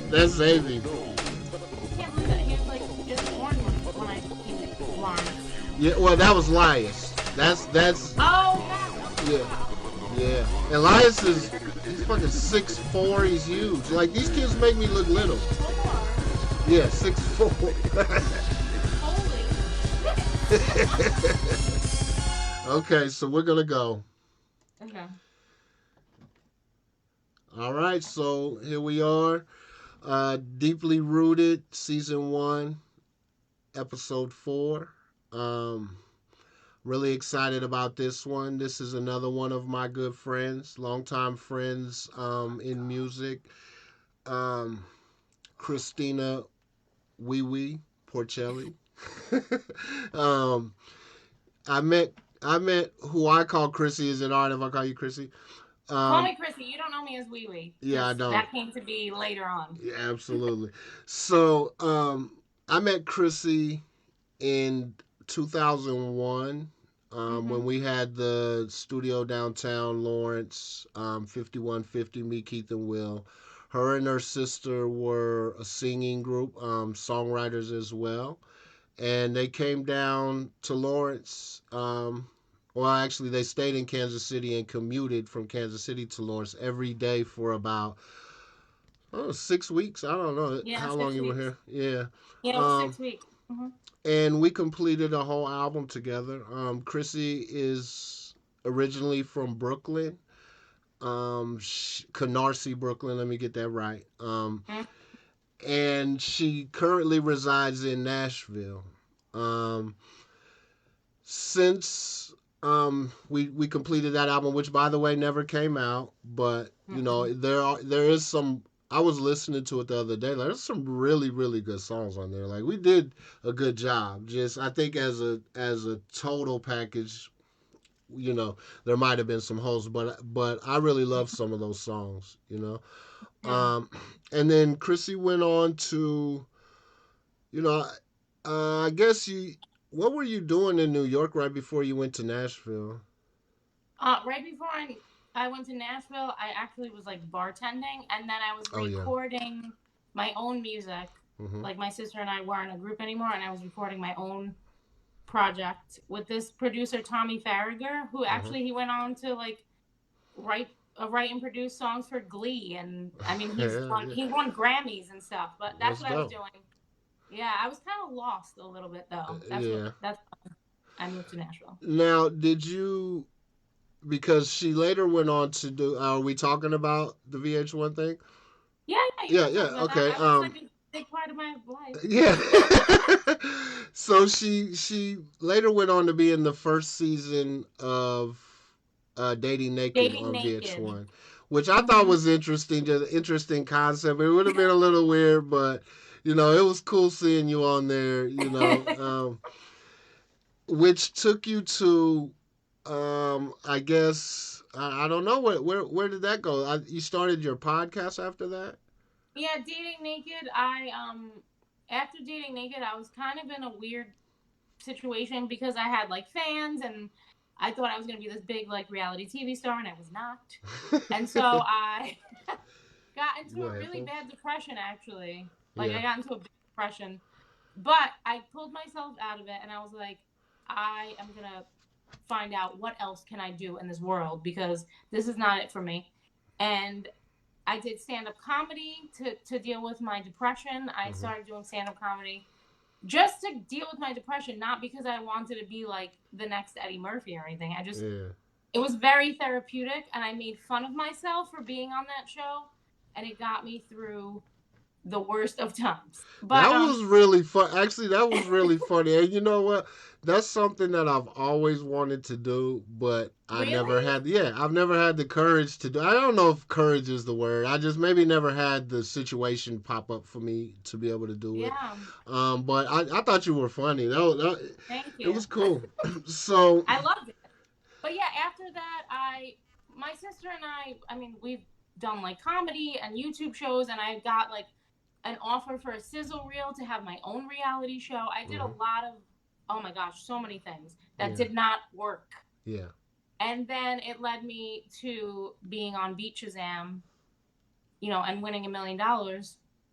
That's Xavier. I can't believe that he was like just born when I came Lawrence. Yeah, well, that was Elias. That's Oh, God. yeah, yeah. Elias is he's fucking 6'4". He's huge. Like these kids make me look little. 4. Yeah, 6'4". Holy Okay, so we're gonna go. shit. Okay. All right, so here we are. Deeply Rooted, season 1, episode 4. Um, Really excited about this one. This is another one of my good friends, longtime friends in music. Um, Christina Wee Wee Porcelli. um, I met who I call Chrissy. Is it alright if I call you Chrissy? Call Um, me Chrissy. You don't know me as Wee Wee. yeah, I Just don't. that came to be later on. Yeah, absolutely. So I met Chrissy in 2001 when Mm-hmm. we had the studio downtown Lawrence, 5150, me, Keith, and Will. Her and her sister were a singing group, songwriters as well. And they came down to Lawrence. Well, actually, they stayed in Kansas City and commuted from Kansas City to Lawrence every day for about 6 weeks. I don't know Yeah, how long six you were weeks. here. Yeah. Yeah, it was Um, 6 weeks. Mm-hmm. and we completed a whole album together. Chrissy is originally from Brooklyn, Canarsie, Brooklyn. Let me get that right. And she currently resides in Nashville. Um, since we completed that album, which by the way never came out, but Mm-hmm. there is some. I was listening to it the other day. Like, there's some really good songs on there. Like we did a good job. Just I think as a total package, there might have been some holes, but I really love some of those songs. Yeah. Um, and then Chrissy went on to you know I guess you. What were you doing in New York right before you went to Nashville? Right before I went to Nashville, I actually was like bartending, and then I was Oh yeah. recording my own music. Hmm. Like my sister and I weren't a group anymore, and I was recording my own project with this producer Tommy Farragher, who Hmm. actually he went on to like write and produce songs for Glee, and I mean Yeah, yeah. he won Grammys and stuff. But that's That's what I was dope. doing. Yeah, I was kind of lost a little bit though. Yeah. That's I moved to Nashville. Now, did you? Because she later went on to do. Are we talking about the VH1 thing? Yeah, yeah, you Yeah, can yeah. talk about that. Okay. That was like a big part of my life. Yeah. So she later went on to be in the first season of Dating Naked Dating on naked. VH1, which I thought Mm-hmm. was interesting. Just interesting concept. It would have been a little weird, but it was cool seeing you on there. Which took you to, I guess I don't know where did that go? You started your podcast after that. Yeah, dating naked. I after dating naked, I was kind of in a weird situation because I had like fans and I thought I was gonna be this big like reality TV star and I was not. And so I got into Go a ahead, really folks. bad depression actually. Like Yeah. I got into a big depression. But I pulled myself out of it and I was like, I am gonna find out what else can I do in this world because this is not it for me. And I did stand up comedy to deal with my depression. I Hmm. started doing stand up comedy just to deal with my depression, not because I wanted to be like the next Eddie Murphy or anything. Yeah. It was very therapeutic and I made fun of myself for being on that show and it got me through the worst of times. But That was really fun. Actually, that was really funny. And you know what? That's something that I've always wanted to do, but I never really? had. Yeah, I've never had the courage to do. I don't know if courage is the word. I just maybe never had the situation pop up for me to be able to do it. Yeah. But I thought you were funny. Thank It you. was cool. So, I loved it. But yeah, after that my sister and I mean, we've done like comedy and YouTube shows and I got like an offer for a sizzle reel to have my own reality show. I did a mhm, lot of, oh my gosh, so many things that yeah, did not work. yeah, And then it led me to being on Beat Shazam, and winning $1 million.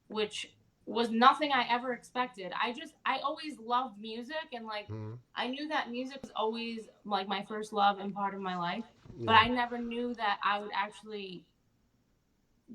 which was nothing I ever expected. I always loved music, and like Mm-hmm. I knew that music was always like my first love and part of my life, but Yeah. I never knew that I would actually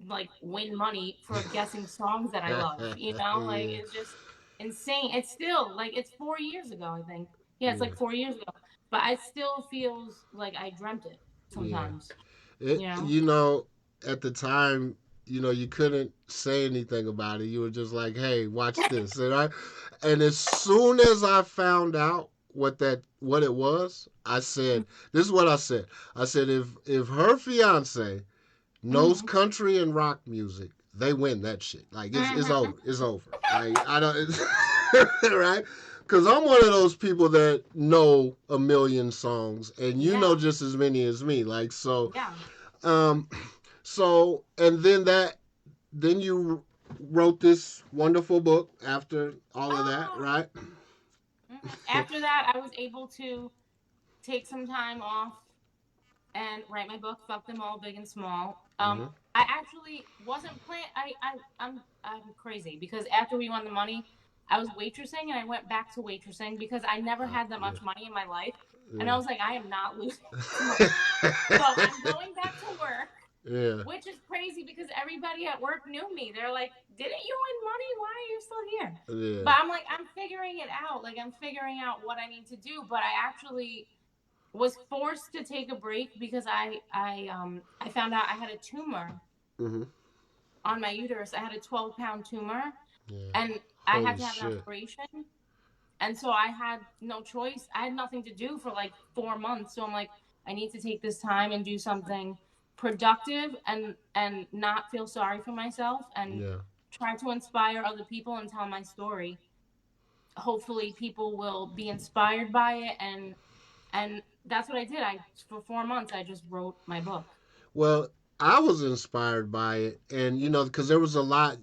like win money for guessing songs that I love. You know, like Yeah. it's just insane. It's still like it's 4 years ago, I think. Yeah, it's Yeah. like 4 years ago, but it still feels like I dreamt it Yeah. sometimes. It, You know? you know, at the time, you couldn't say anything about it. You were just like, "Hey, watch this," and as soon as I found out what it was, I said, "This is what I said." I said, "If her fiance knows Mm-hmm. country and rock music, they win that shit. Like it's Mm-hmm. over. It's over. Like I don't right." Because I'm one of those people that know a million songs, and you know Yeah. just as many as me. Like so, Yeah. um, and then you wrote this wonderful book after all of that, Oh. right? After that, I was able to take some time off and write my book, Fuck Them All, Big and Small. Mm-hmm. I actually wasn't plan. I'm crazy because after we won the money, I was waitressing and I went back to waitressing because I never had that Yeah. much money in my life, and I Yeah. was like, I am not losing this money. So I'm going back to work, Yeah. which is crazy because everybody at work knew me. They're like, "Didn't you win money? Why are you still here?" Yeah. But I'm like, I'm figuring it out. Like I'm figuring out what I need to do. But I actually was forced to take a break because I found out I had a tumor Mm-hmm. on my uterus. I had a 12-pound tumor, Yeah. and I had Holy to have an shit. operation. And so I had no choice. I had nothing to do for like 4 months. So I'm like, I need to take this time and do something productive and not feel sorry for myself and Yeah. try to inspire other people and tell my story. Hopefully people will be inspired by it, and that's what I did. I For 4 months I just wrote my book. Well, I was inspired by it, and because there was a lot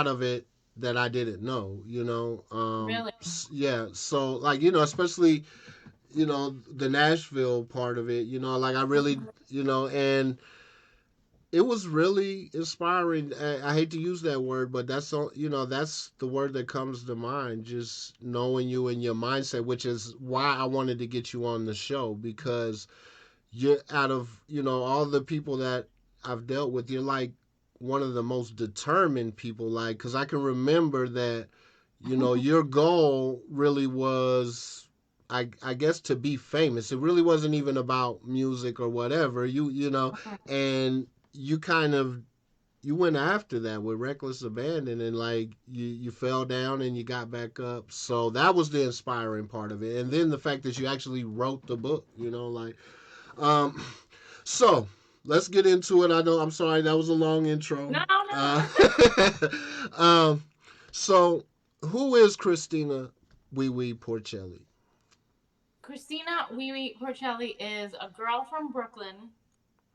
of it that I didn't know. Really? Yeah. So like especially the Nashville part of it. Like I really and it was really inspiring. I hate to use that word, but that's the word that comes to mind. Just knowing you and your mindset, which is why I wanted to get you on the show because you're out of all the people that I've dealt with, you're like one of the most determined people. Like, because I can remember that your goal really was, I guess, to be famous. It really wasn't even about music or whatever. And you kind of you went after that with reckless abandon, and like you fell down and you got back up. So that was the inspiring part of it, and then the fact that you actually wrote the book. Like um, so let's get into it. I know. I'm sorry that was a long intro. No, Uh, no. um, so who is Christina Wee Wee Porcelli? Christina Wee Wee Porcelli is a girl from Brooklyn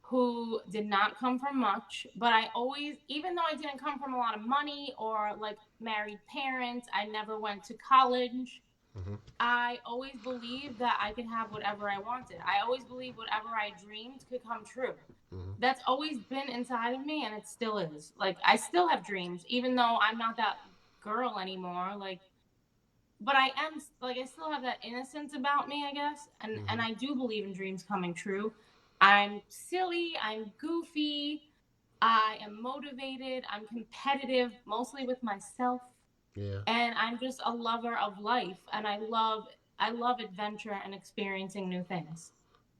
who did not come from much, but I always, even though I didn't come from a lot of money or like married parents, I never went to college. Mm-hmm. I always believed that I could have whatever I wanted. I always believed whatever I dreamed could come true. Mm-hmm. That's always been inside of me, and it still is. Like, I still have dreams, even though I'm not that girl anymore. Like, but I am, like, I still have that innocence about me, I guess. And Mm-hmm. I do believe in dreams coming true. I'm silly, I'm goofy, I am motivated, I'm competitive, mostly with myself, Yeah, and I'm just a lover of life, and I love adventure and experiencing new things.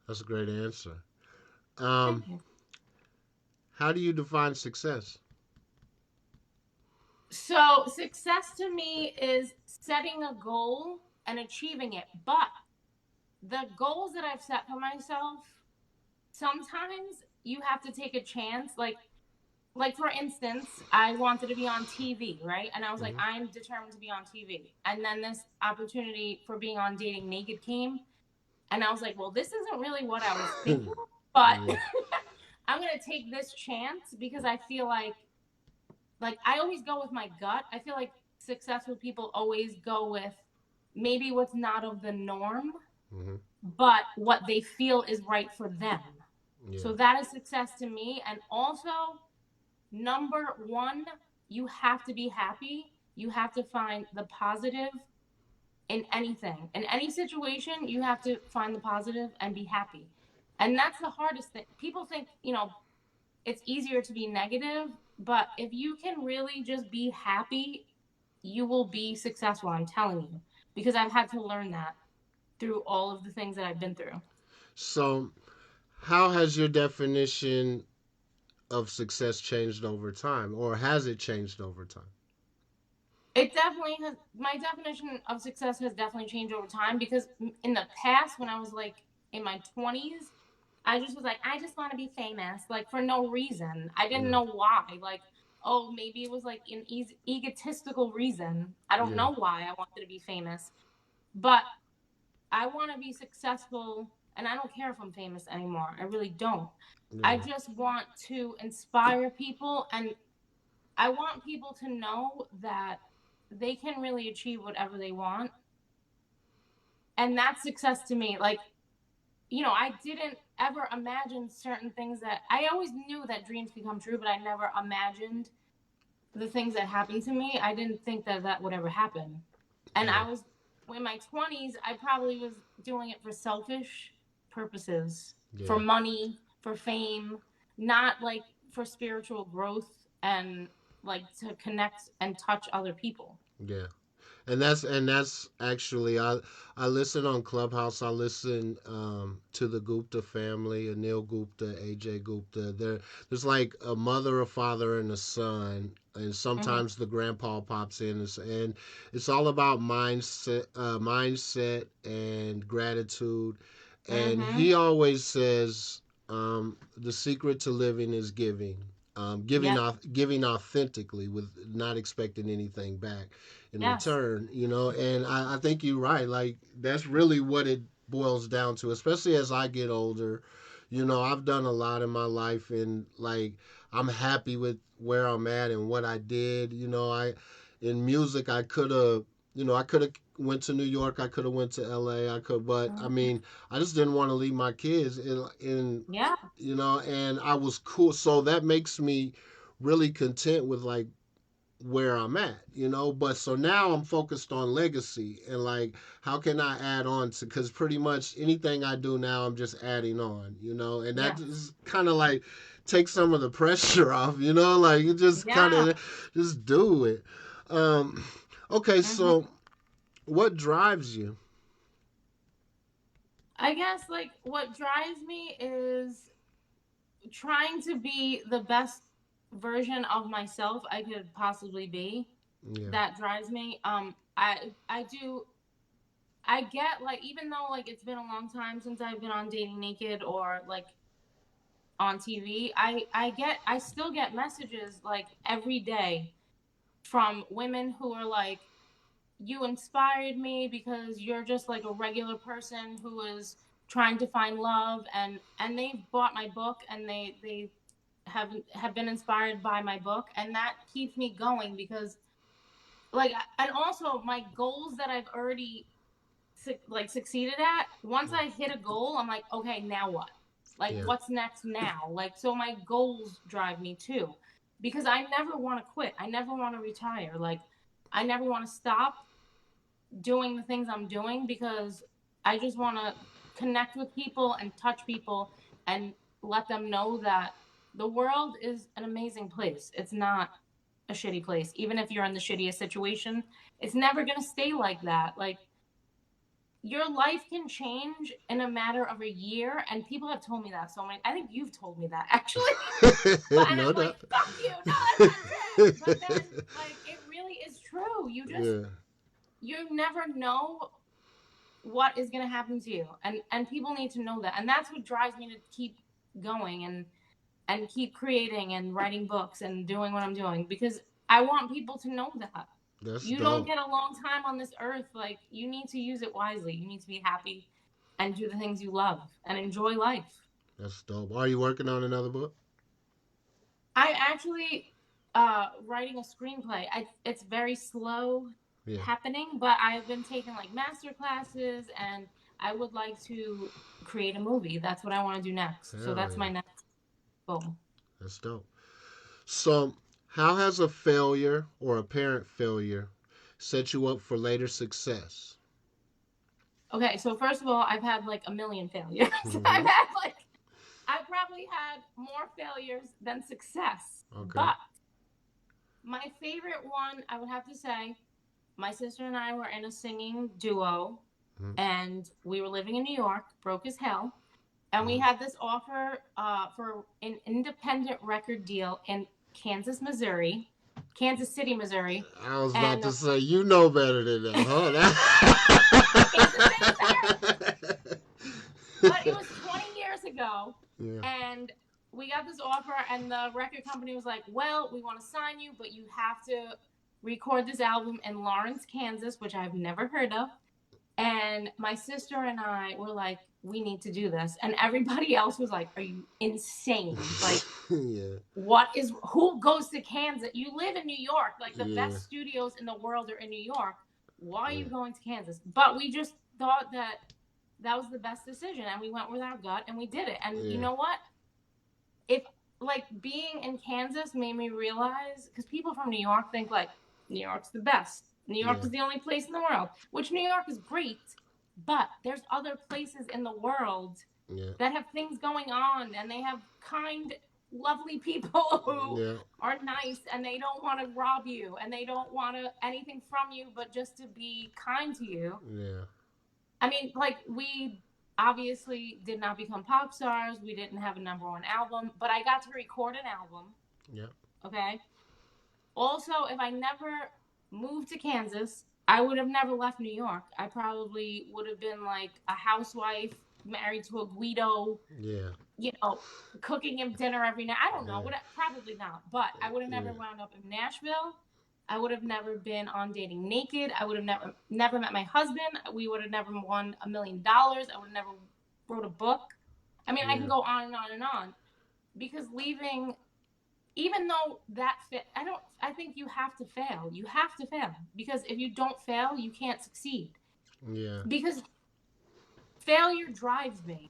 that's a great answer. Thank Um, you. how do you define success? So, success to me is setting a goal and achieving it. But the goals that I've set for myself, sometimes you have to take a chance. Like for instance, I wanted to be on TV, right? And I was like, Mm-hmm. I'm determined to be on TV. And then this opportunity for being on Dating Naked came, and I was like, well, this isn't really what I was thinking, but Yeah. I'm gonna take this chance because I feel like I always go with my gut. I feel like successful people always go with maybe what's not of the norm, Mm-hmm. but what they feel is right for them. Yeah. So that is success to me. And also, number one, you have to be happy. You have to find the positive in anything. In any situation, you have to find the positive and be happy. And that's the hardest thing. People think, it's easier to be negative, but if you can really just be happy, you will be successful, I'm telling you. Because I've had to learn that through all of the things that I've been through. So, how has your definition of success changed over time, or has it changed over time? It definitely has. My definition of success has definitely changed over time because in the past, when I was like in my 20s, I just was like, I just want to be famous, like for no reason. I didn't Yeah, know why. Like, oh, maybe it was like an egotistical reason. I don't yeah, know why I wanted to be famous, but I want to be successful, and I don't care if I'm famous anymore. I really don't. I yeah, just want to inspire people, and I want people to know that they can really achieve whatever they want. And that's success to me. Like, I didn't ever imagine certain things that I always knew that dreams could come true, but I never imagined the things that happened to me. I didn't think that that would ever happen. And yeah, I was, in my 20s, I probably was doing it for selfish purposes, for yeah, money, for fame, not like for spiritual growth and like to connect and touch other people. yeah. And that's actually I listen on Clubhouse. I listen to the Gupta family, Anil Gupta, AJ Gupta. There's like a mother, a father, and a son, and Mm-hmm. sometimes the grandpa pops in, and it's all about mindset and gratitude. And Mm-hmm. he always says the secret to living is giving. Yep. Giving authentically with not expecting anything back in Yes. return, and I think you're right. Like, that's really what it boils down to, especially as I get older. I've done a lot in my life, and like, I'm happy with where I'm at and what I did. In music, I could have went to New York, I could have went to LA, I could, but I Mhm. mean, I just didn't want to leave my kids in Yeah. and I was cool. So that makes me really content with like where I'm at, But so now I'm focused on legacy and like how can I add on to, because pretty much anything I do now I'm just adding on, and that Yes. just kind of like takes some of the pressure off, like you just kind Yeah. of just do it. Um, okay, Hmm. so what drives you? I guess like what drives me is trying to be the best version of myself I could possibly be. Yeah, That drives me. I do. I get like even though like it's been a long time since I've been on Dating Naked or like on TV, I still get messages like every day from women who are like, you inspired me because you're just like a regular person who is trying to find love, and they've bought my book, and they have been inspired by my book, and that keeps me going because like, and also my goals that I've already like succeeded at, once I hit a goal, I'm like, okay, now what? Like, yeah, what's next now? Like, so my goals drive me too, because I never want to quit, I never want to retire, like I never want to stop doing the things I'm doing because I just want to connect with people and touch people and let them know that the world is an amazing place. It's not a shitty place. Even if you're in the shittiest situation, it's never going to stay like that. Like, your life can change in a matter of a year, and people have told me that so many. I think you've told me that actually. But and no, I'm no. like, fuck you. No, that's not true. But then like it really is true. Yeah, You never know what is going to happen to you, and people need to know that, and that's what drives me to keep going and keep creating and writing books and doing what I'm doing, because I want people to know that that's you don't dope. get a long time on this earth. Like, you need to use it wisely, you need to be happy and do the things you love and enjoy life. That's dope. Are you working on another book? I actually writing a screenplay. It's very slow Yeah. happening, but I've been taking like master classes, and I would like to create a movie. That's what I want to do next. So Hell that's yeah. my next goal. That's dope. So, How has a failure or apparent failure set you up for later success? Okay, so first of all, I've had like a million failures. Mm-hmm. I've probably had more failures than success. Okay. But my favorite one, I would have to say, my sister and I were in a singing duo, Mm-hmm. and we were living in New York, broke as hell. And we Mm-hmm. had this offer for an independent record deal in Kansas, Missouri, Kansas City, Missouri, I was about and to say, you know better than that, Kansas City, Missouri. huh? But it was 20 years ago, Yeah. and we got this offer, and the record company was like, well, we want to sign you, but you have to record this album in Lawrence, Kansas, which I've never heard of. And my sister and I were like, we need to do this. And everybody else was like, are you insane? Like, Yeah. who goes to Kansas? You live in New York. Like, the Yeah. best studios in the world are in New York. Why are Yeah. you going to Kansas? But we just thought that that was the best decision. And we went with our gut and we did it. And you Yeah. know what? If, like, being in Kansas made me realize, because people from New York think, like, New York's the best. New York Yeah. is the only place in the world, which New York is great, but there's other places in the world Yeah. that have things going on, and they have kind, lovely people who Yeah. are nice, and they don't want to rob you, and they don't want to anything from you but just to be kind to you. Yeah. I mean, like, we obviously did not become pop stars. We didn't have a number one album, but I got to record an album. Yeah. Okay. Also, if I never moved to Kansas, I would have never left New York. I probably would have been like a housewife married to a Guido, Yeah. you know, cooking him dinner every night. I don't know. Yeah. Probably not. But I would have never Yeah. wound up in Nashville. I would have never been on Dating Naked. I would have never met my husband. We would have never won $1 million. I would have never wrote a book. I mean, I can Yeah. go on and on and on, because leaving, even though that fit, I think you have to fail. You have to fail, because if you don't fail, you can't succeed. Yeah. Because failure drives me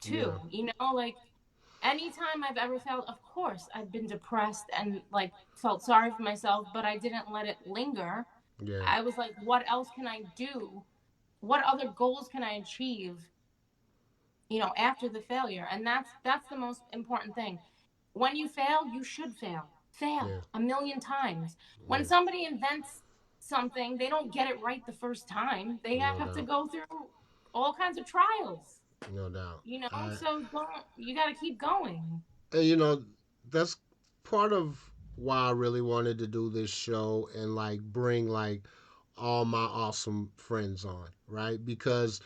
Yeah. too. Like, anytime I've ever felt, of course, I've been depressed and like felt sorry for myself, but I didn't let it linger. Yeah. I was like, what else can I do? What other goals can I achieve, after the failure? And that's the most important thing. When you fail, you should fail. Fail Yeah. a million times. When Yeah. somebody invents something, they don't get it right the first time. They No have to doubt. go through all kinds of trials. No doubt. So don't you got to keep going. And that's part of why I really wanted to do this show and like bring like all my awesome friends on, right? Because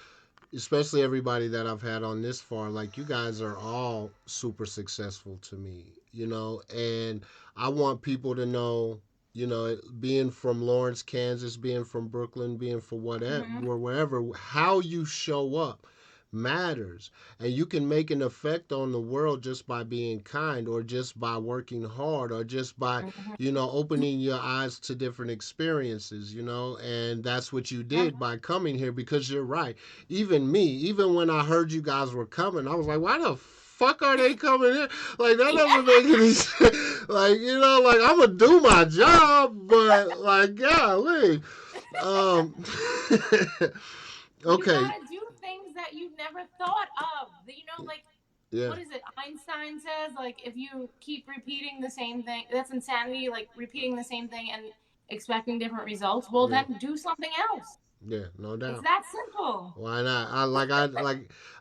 especially everybody that I've had on this far, like you guys are all super successful to me, and I want people to know, being from Lawrence, Kansas, being from Brooklyn, being from whatever, Hmm. wherever, how you show up matters, and you can make an effect on the world just by being kind, or just by working hard, or just by Hmm. opening your eyes to different experiences, and that's what you Yeah. did by coming here. Because you're right, even me, even when I heard you guys were coming, I was like, why the fuck are they coming here? Like, that Yeah. doesn't make any sense. Like, like, I'm gonna do my job, but like, golly. um You okay. got to do things that you never thought of. Like, Yeah. what is it? Einstein says, like, if you keep repeating the same thing, that's insanity. Like, repeating the same thing and expecting different results. Well, Yeah. then do something else. Yeah, no It's doubt. that simple. Why not?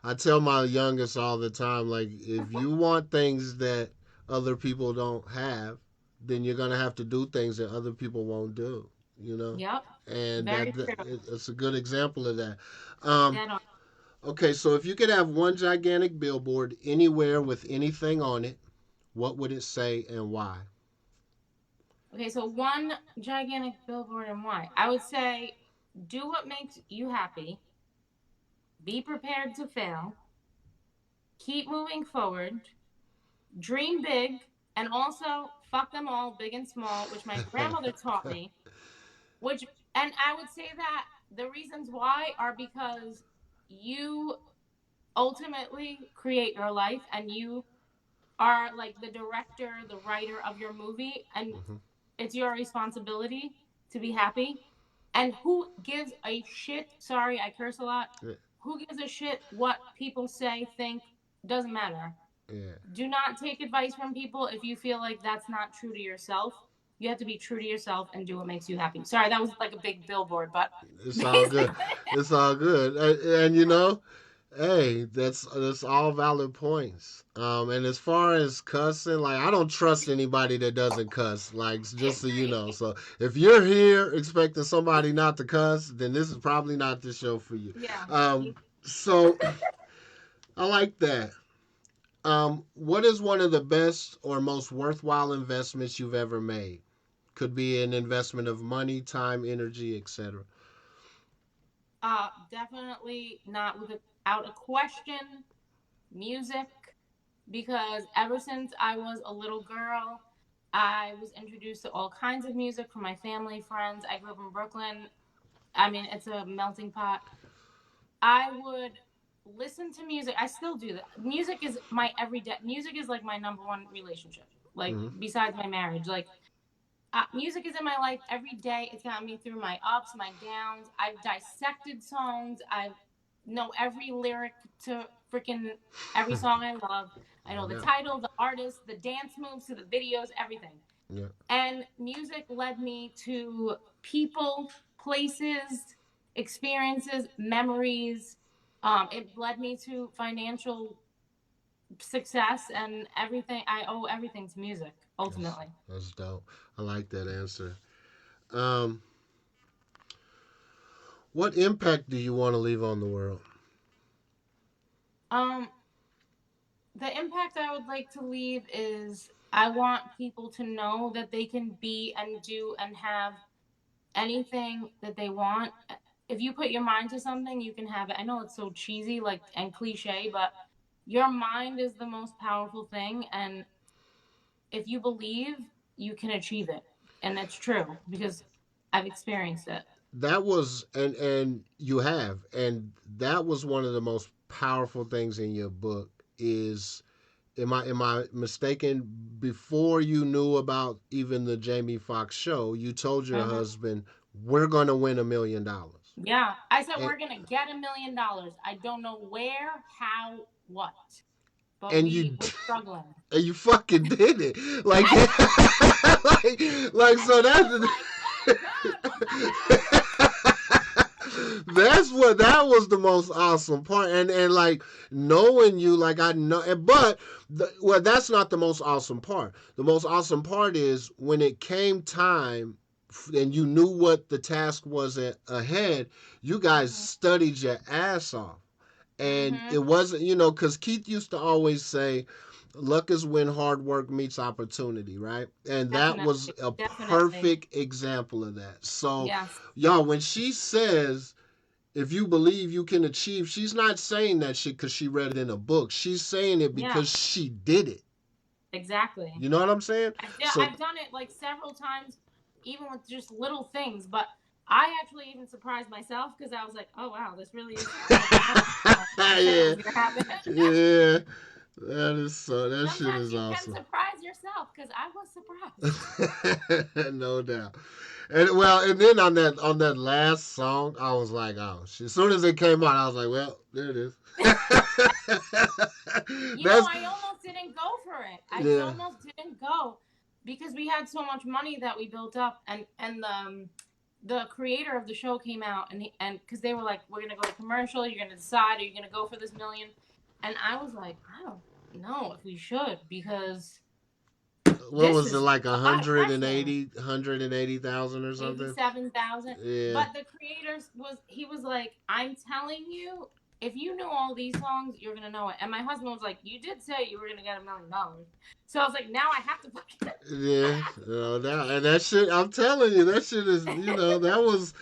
I tell my youngest all the time, like, if you want things that other people don't have, then you're gonna have to do things that other people won't do. You know, Yep. and Very true. it's a good example of that. Um, Dead on. okay, so if you could have one gigantic billboard anywhere with anything on it, what would it say and why? Okay, so one gigantic billboard and why? I would say, do what makes you happy. Be prepared to fail. Keep moving forward. Dream big. And also, fuck them all, big and small, which my grandmother taught me. Which, and I would say that the reasons why are because you ultimately create your life, and you are like the director, the writer of your movie, and Mm-hmm. it's your responsibility to be happy. And who gives a shit? Sorry, I curse a lot. Yeah. Who gives a shit what people say, think? Doesn't matter. Yeah. Do not take advice from people if you feel like that's not true to yourself. You have to be true to yourself and do what makes you happy. Sorry, that was like a big billboard, but It's all good. basically, It's all good. And you know, hey, that's all valid points. And as far as cussing, like I don't trust anybody that doesn't cuss. Like I just so you agree. know. So if you're here expecting somebody not to cuss, then this is probably not the show for you. Yeah. So I like that. What is one of the best or most worthwhile investments you've ever made? Could be an investment of money, time, energy, etc. Definitely not without a question. Music, because ever since I was a little girl, I was introduced to all kinds of music from my family, friends. I grew up in Brooklyn. I mean, it's a melting pot. I would listen to music. I still do that. Music is my everyday. Music is like my number one relationship. Like Mm-hmm. besides my marriage, like music is in my life every day. It's gotten me through my ups, my downs. I've dissected songs. I know every lyric to freaking every song I love. I know the Yeah. title, the artist, the dance moves to the videos, everything. Yeah. And music led me to people, places, experiences, memories. It led me to financial success and everything. I owe everything to music, That's ultimately. that's dope. I like that answer. Um, what impact do you want to leave on the world? Um, the impact I would like to leave is I want people to know that they can be and do and have anything that they want. If you put your mind to something, you can have it. I know it's so cheesy like and cliche, but your mind is the most powerful thing, and if you believe, you can achieve it. And it's true because I've experienced it. That was and you have and that was one of the most powerful things in your book is am I mistaken? Before you knew about even the Jamie Foxx show, you told your Mhm. husband, "We're going to win $1 million." Yeah. I said, And, we're going to get $1 million. I don't know where, how, what, but and we you were struggling. and you fucking did it. Like, I like And so he that's was like, "Oh God, what the hell?" that's what that was the most awesome part. And like knowing you, like I know, but well, that's not the most awesome part. The most awesome part is when it came time and you knew what the task was ahead. You guys Mhm. studied your ass off, and Mhm. it wasn't, because Keith used to always say luck is when hard work meets opportunity, right? And that was Definitely. a Definitely. perfect example of that. So Yes. y'all, when she says if you believe you can achieve, she's not saying that shit because she read it in a book. She's saying it Yeah. because she did it. Exactly. You know what I'm saying? So I've done it like several times, even with just little things. But I actually even surprised myself because I was like, "Oh wow, this really is gonna happen." I said it yeah, was gonna happen. yeah, that is so. That shit Sometimes is you can awesome. surprise yourself because I was surprised. No doubt. And well, and then on that last song, I was like, oh, shit. As soon as it came out, I was like, well, there it is. You know, That's I almost didn't go for it. I yeah. almost didn't go because we had so much money that we built up, and the creator of the show came out and because they were like, "We're gonna go to commercial. You're gonna decide. Are you gonna go for this million?" And I was like, "I don't know if we should because What this was it is like a lot of pressure." 180,000 or something? 87,000. Yeah. But the creators he was like, I'm telling you, if you knew all these songs, you're gonna know it. And my husband was like, you did say you were gonna get $1 million. So I was like, now I have to fucking Yeah, no doubt. And that shit, I'm telling you, that shit is, that was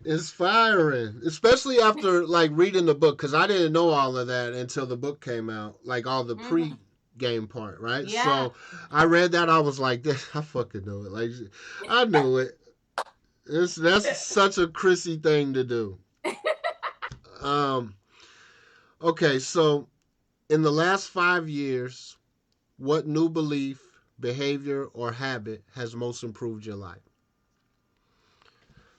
inspiring, especially after like reading the book, because I didn't know all of that until the book came out, like all the Mhm. pre-game part, right? Yeah. So I read that, I was like, I fucking knew it. Like, I knew it. That's such a Chrissy thing to do. Um, okay, so in the last 5 years, What new belief, behavior, or habit has most improved your life?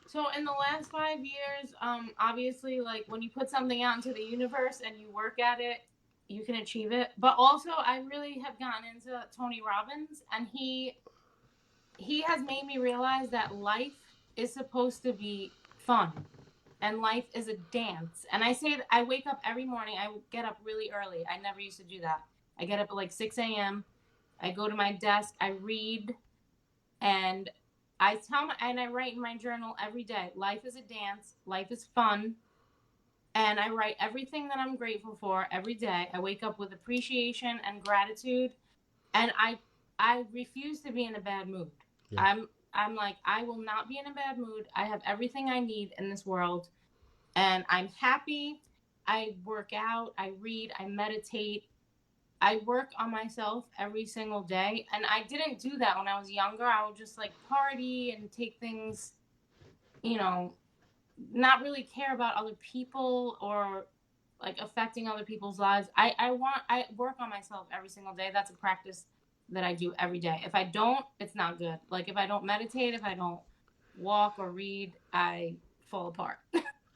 So in the last 5 years, obviously, like when you put something out into the universe and you work at it, you can achieve it. But also, I really have gotten into Tony Robbins, and he has made me realize that life is supposed to be fun, and life is a dance. And I say that I wake up every morning. I get up really early. I never used to do that. I get up at like 6 a.m. I go to my desk. I read, and I write in my journal every day. Life is a dance. Life is fun. And I write everything that I'm grateful for every day. I wake up with appreciation and gratitude, and I refuse to be in a bad mood. Yeah. I'm like, I will not be in a bad mood. I have everything I need in this world, and I'm happy. I work out, I read, I meditate. I work on myself every single day, and I didn't do that when I was younger. I would just like party and take things, you know, not really care about other people or like affecting other people's lives. I work on myself every single day. That's a practice that I do every day. If I don't, it's not good. Like if I don't meditate, if I don't walk or read, I fall apart.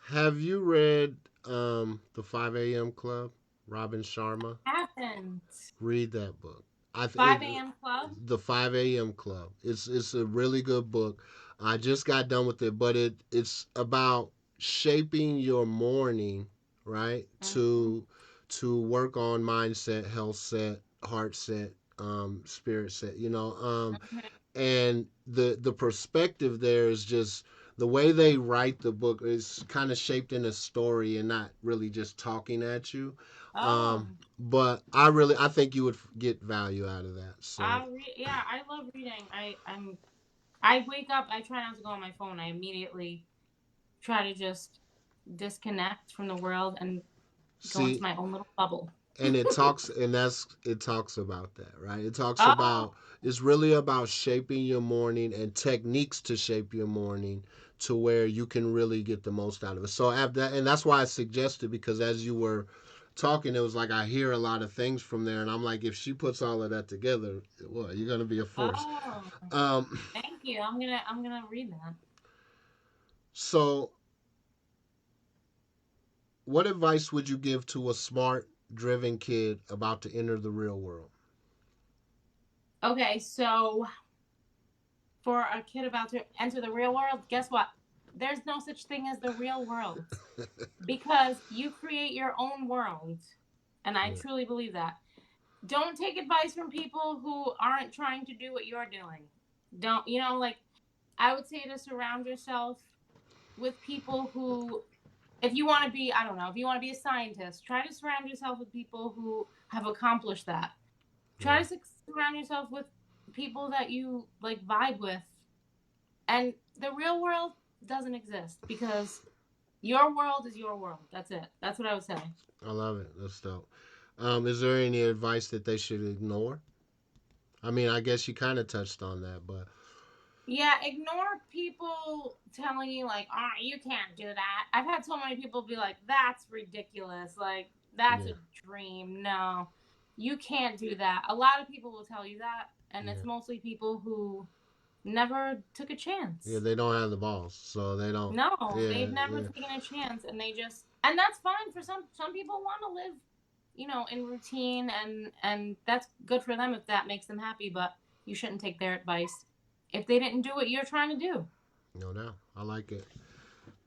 Have you read the 5 a.m. Club? Robin Sharma. Happens. Read that book. I th- 5 a.m. club. the 5 a.m. Club. It's a really good book. I just got done with it, but it's about shaping your morning, right? Mm-hmm. To work on mindset, health set, heart set, spirit set. And the perspective there is just the way they write the book is kind of shaped in a story and not really just talking at you. Oh, But I think you would get value out of that. So I read. Yeah, I love reading. I wake up. I try not to go on my phone. I immediately try to just disconnect from the world and go into see, my own little bubble. and it talks about that, right? It talks Oh, about it's really about shaping your morning and techniques to shape your morning to where you can really get the most out of it. So after that, and that's why I suggested, because as you were talking, it was like I hear a lot of things from there, and I'm like, if she puts all of that together, well, you're gonna be a force. oh, um thank you. I'm gonna read that. so what advice would you give to a smart driven kid about to enter the real world? Okay, so for a kid about to enter the real world, guess what? There's no such thing as the real world because you create your own world. And I Yeah. truly believe that. Don't take advice from people who aren't trying to do what you're doing. Don't, like I would say to surround yourself with people who, if you want to be, I don't know, if you want to be a scientist, try to surround yourself with people who have accomplished that. Yeah. Try to surround yourself with people that you like vibe with. And the real world doesn't exist because your world is your world. That's it. That's what I would say. I love it. That's dope. Is there any advice that they should ignore? I mean, I guess you kind of touched on that, but Yeah, ignore people telling you like, "Oh, you can't do that." I've had so many people be like, "That's ridiculous. Like, that's yeah, a dream. No, you can't do that." A lot of people will tell you that, and yeah, it's mostly people who never took a yeah. chance. They don't have the balls, so they don't. No, Yeah, they've never yeah, taken a chance, and and that's fine for some people want to live, in routine, and that's good for them if that makes them happy, but you shouldn't take their advice if they didn't do what you're trying to do. no doubt. I like it.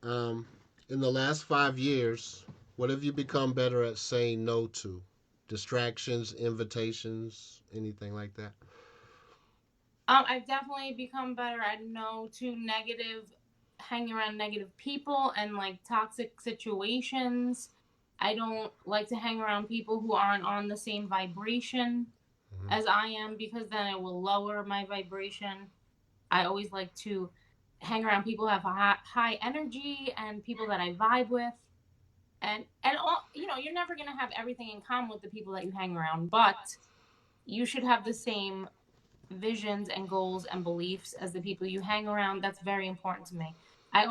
Um, in the last 5 years, what have you become better at saying no to? Distractions, invitations, anything like that? I've definitely become better at no to hanging around negative people and like toxic situations. I don't like to hang around people who aren't on the same vibration Hmm. as I am because then it will lower my vibration. I always like to hang around people who have a high energy and people that I vibe with. And all, you're never going to have everything in common with the people that you hang around, but you should have the same visions and goals and beliefs as the people you hang around. That's very important to me. I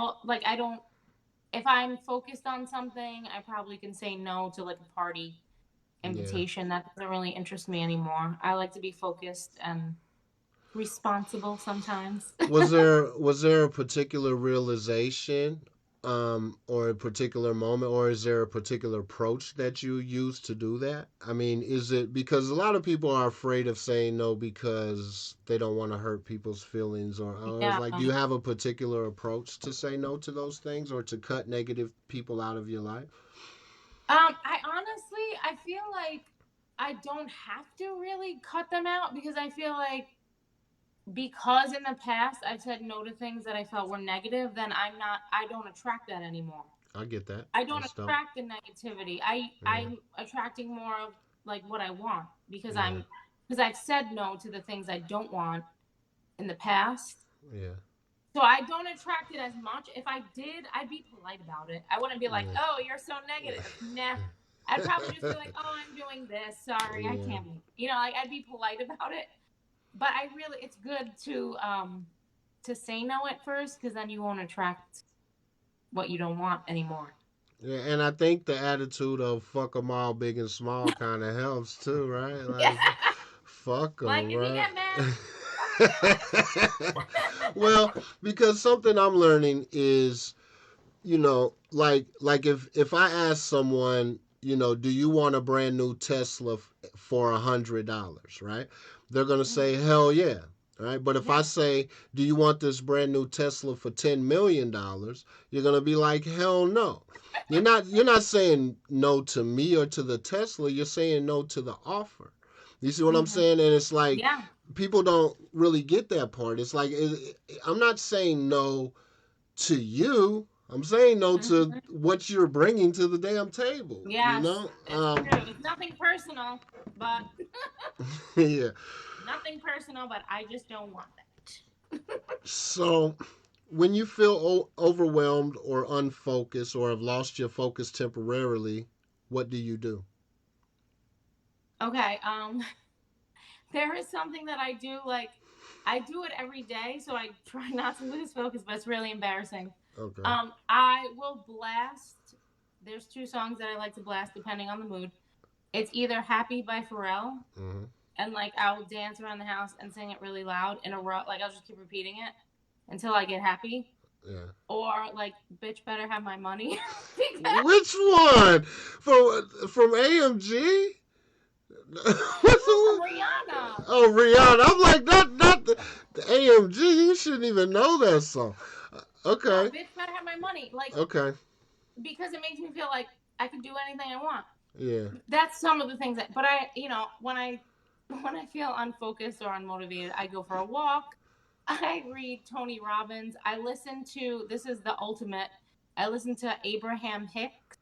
don't if I'm focused on something, I probably can say no to like a party Yeah. invitation. That doesn't really interest me anymore. I like to be focused and responsible sometimes. Was there a particular realization or a particular moment, or is there a particular approach that you use to do that? I mean, is it because a lot of people are afraid of saying no because they don't want to hurt people's feelings, or is Yeah. like, do you have a particular approach to say no to those things or to cut negative people out of your life? I honestly, I feel like I don't have to really cut them out because I feel like because in the past I've said no to things that I felt were negative, then I don't attract that anymore. I get that. I don't That's dope. attract the negativity. I Yeah. I'm attracting more of like what I want Yeah. because I've said no to the things I don't want in the past. Yeah. So I don't attract it as much. If I did, I'd be polite about it. I wouldn't be like, Yeah. "Oh, you're so negative." Nah. I'd probably just be like, "Oh, I'm doing this. Sorry, I Yeah. can't make." Like I'd be polite about it. But I really, it's good to say no at first because then you won't attract what you don't want anymore. Yeah, and I think the attitude of fuck 'em all, big and small, kind of helps too, right? Yeah. Like, fuck Like 'em, if you right? get mad, fuck Well, because something I'm learning is, like if I ask someone, do you want a brand new Tesla for $100, right? They're gonna them. say hell yeah, right? But if I Yeah. say, do you want this brand new Tesla for $10 million, you're gonna be like hell no. You're not saying no to me or to the Tesla. You're saying no to the offer. You see what I'm Hmm. saying? And it's like Yeah. people don't really get that part. It's like I'm not saying no to you. I'm saying no to Hmm. what you're bringing to the damn table. Yes, it's true. It's nothing personal, but Yeah. nothing personal, but I just don't want that. So when you feel overwhelmed or unfocused or have lost your focus temporarily, what do you do? Okay. There is something that I do like. I do it every day, so I try not to lose focus, but it's really embarrassing. Okay. I will blast. There's two songs that I like to blast depending on the mood. It's either "Happy" by Pharrell, Hmm. and like I'll dance around the house and sing it really loud in a row. Like I'll just keep repeating it until I get happy. Yeah. Or like "Bitch Better Have My Money" because Which one? From AMG? What's no, the from Rihanna. Oh, Rihanna. I'm like, not the AMG. You shouldn't even know that song. No, Okay. "Bitch Better Have My Money." Like Okay. because it makes me feel like I can do anything I want. Yeah. That's some of the things that. But when I feel unfocused or unmotivated, I go for a walk. I read Tony Robbins. I listen to this is the ultimate. I listen to Abraham Hicks,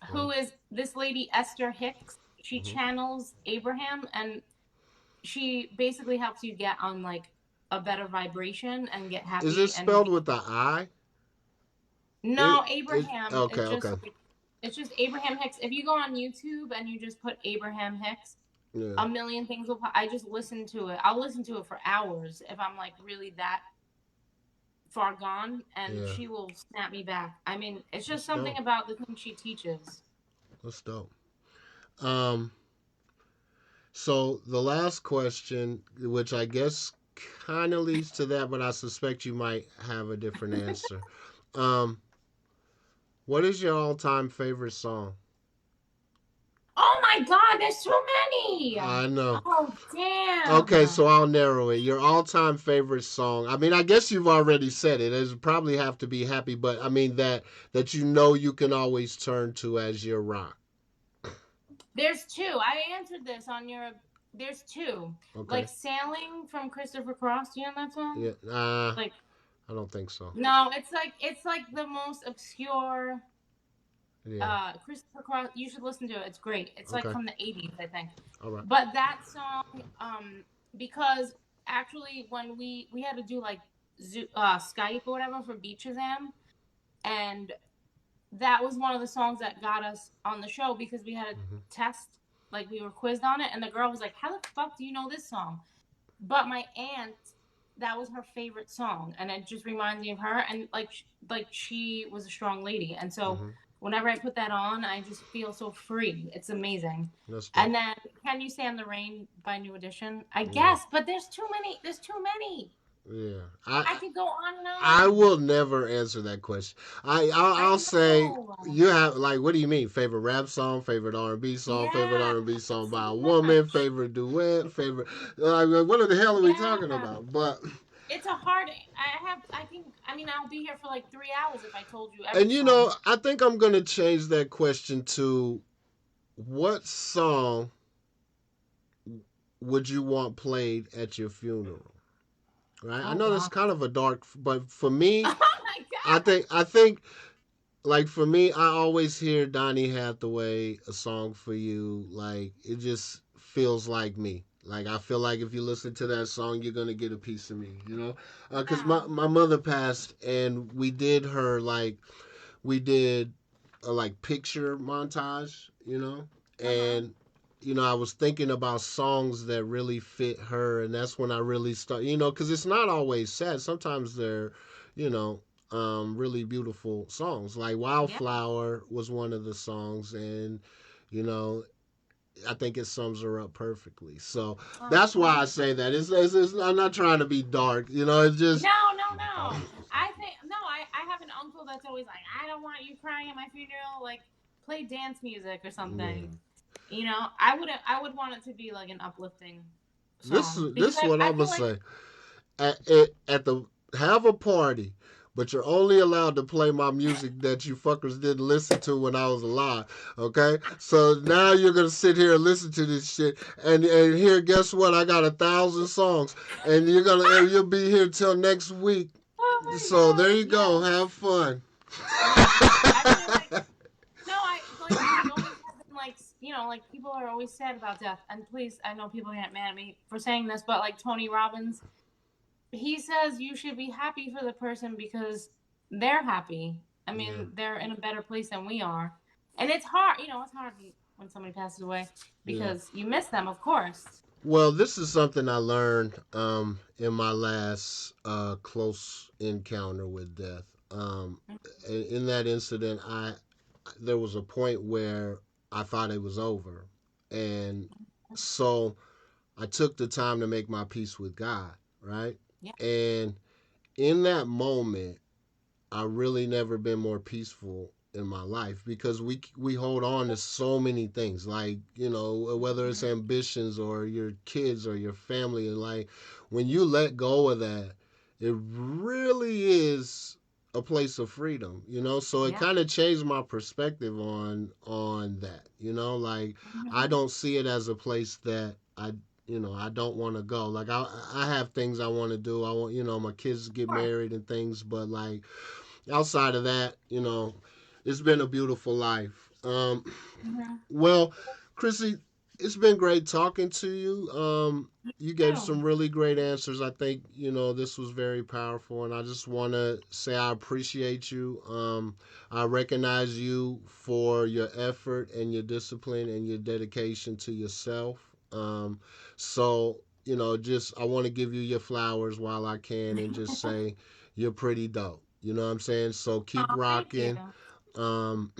who is this lady Esther Hicks. She Mm-hmm. channels Abraham and she basically helps you get on like a better vibration and get Is it happy and spelled be with the I? no It, Abraham. okay, okay. It's just Abraham Hicks. If you go on YouTube and you just put Abraham Hicks, Yeah, a million things will pop. I just listen to it. I'll listen to it for hours if I'm like really that far gone, and yeah. she will snap me back. I mean, it's just That's something dope. about the thing she teaches. That's dope. Um, so the last question, which I guess kind of leads to that, but I suspect you might have a different answer. Um, what is your all-time favorite song? Oh my God, there's so many. I know. Oh Okay, damn. so I'll narrow it. Your all-time favorite song. I mean, I guess you've already said it. It probably have to be happy, but I mean that you can always turn to as your rock. There's two. I answered this on your. There's two. Okay. Like "Sailing" from Christopher Cross. Do you know that song? Yeah. Like I don't think so. no, it's like the most obscure Yeah. Christopher Cross. You should listen to it. It's great. It's like Okay. from the '80s, I think. All right. But that song, because actually when we had to do like Skype or whatever for Beat Shazam, and that was one of the songs that got us on the show because we had a Mm-hmm. test, like we were quizzed on it, and the girl was like, "How the fuck do you know this song?" But my aunt, that was her favorite song, and it just reminds me of her, and like she was a strong lady, and so Mm-hmm. whenever I put that on, I just feel so free. It's amazing. That's And dope. then Can You Stand the Rain by New Edition? I Yeah. guess, but there's too many. There's too many. Yeah. I could go on and I on. will never answer that question. I I'll say know. you have like what do you mean? Favorite rap song, favorite R&B song, favorite Yeah, R&B song it's by a too woman, much. favorite duet, favorite what the hell are we talking Yeah, about? But it's a hard. I think. I mean, I'll be here for like 3 hours if I told you every and song. I think I'm going to change that question to what song would you want played at your funeral? Right? I Oh know that's wow. kind of a dark but for me, Oh my god. I think like for me, I always hear Donny Hathaway, a song for you. Like it just feels like me. Like I feel like if you listen to that song, you're gonna get a piece of me. Because Yeah. my mother passed, and we did her like we did a like picture montage. Uh huh. And I was thinking about songs that really fit her, and that's when I really start. Because it's not always sad. Sometimes they're, you know, really beautiful songs. Like Yeah. Wildflower was one of the songs, and you know, I think it sums her up perfectly. So Oh, that's why thank I you. say that. I'm not trying to be dark. It's just No, no, Thought no. this was I think no. I have an uncle that's always like, I don't want you crying at my funeral. Like, play dance music or yeah. something. You know, I wouldn't. I would want it to be like an uplifting This song is because this is what I I'm gonna feel like say. At the have a party, but you're only allowed to play my music that you fuckers didn't listen to when I was alive. Okay, so now you're gonna sit here and listen to this shit, and here, guess what? I got 1,000 songs, and you'll be here till next week. oh my So there god, you go. yes, Have fun. yes. I feel like no. I like we always have been like like people are always sad about death. And please, I know people get mad at me for saying this, but like Tony Robbins, he says you should be happy for the person because they're happy. I Yeah, mean, they're in a better place than we are. And it's hard, it's hard when somebody passes away yeah. because you miss them, of course. Well, this is something I learned in my last close encounter with death. In that incident, there was a point where I thought it was over, and so I took the time to make my peace with God, right? Yeah. And in that moment, I really never been more peaceful in my life because we hold on to so many things, like whether it's Mm-hmm. ambitions or your kids or your family, and like when you let go of that, it really is a place of freedom. So it Yeah. kind of changed my perspective on that. Like I Mm-hmm. don't see it as a place that I don't want to go. Like I have things I want to do. I want my kids to get Of course. married and things, but like outside of that, it's been a beautiful life. Mm-hmm. Well, Chrissy, it's been great talking to you. You gave True. some really great answers. I think this was very powerful, and I just want to say I appreciate you. I recognize you for your effort and your discipline and your dedication to yourself. So just I want to give you your flowers while I can, and just say you're pretty dope. You know what I'm saying? So keep Oh, thank you. rocking. Um,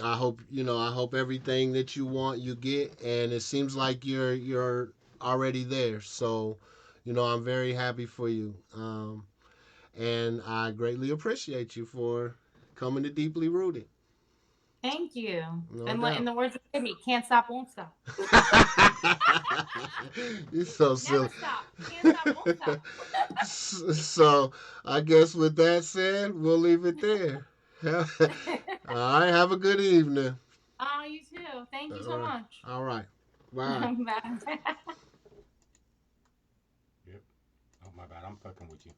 I hope everything that you want you get, and it seems like you're already there. So, I'm very happy for you, and I greatly appreciate you for coming to Deeply Rooted. Thank you. No And in doubt. the words of Timmy, can't stop, won't stop. You're so Never silly. stop. Can't stop, won't stop. So I guess with that said, we'll leave it there. All right. Have a good evening. Oh, you too. Thank you All so right. much. All right. Bye. Bye. yep. Oh my bad, I'm fucking with you.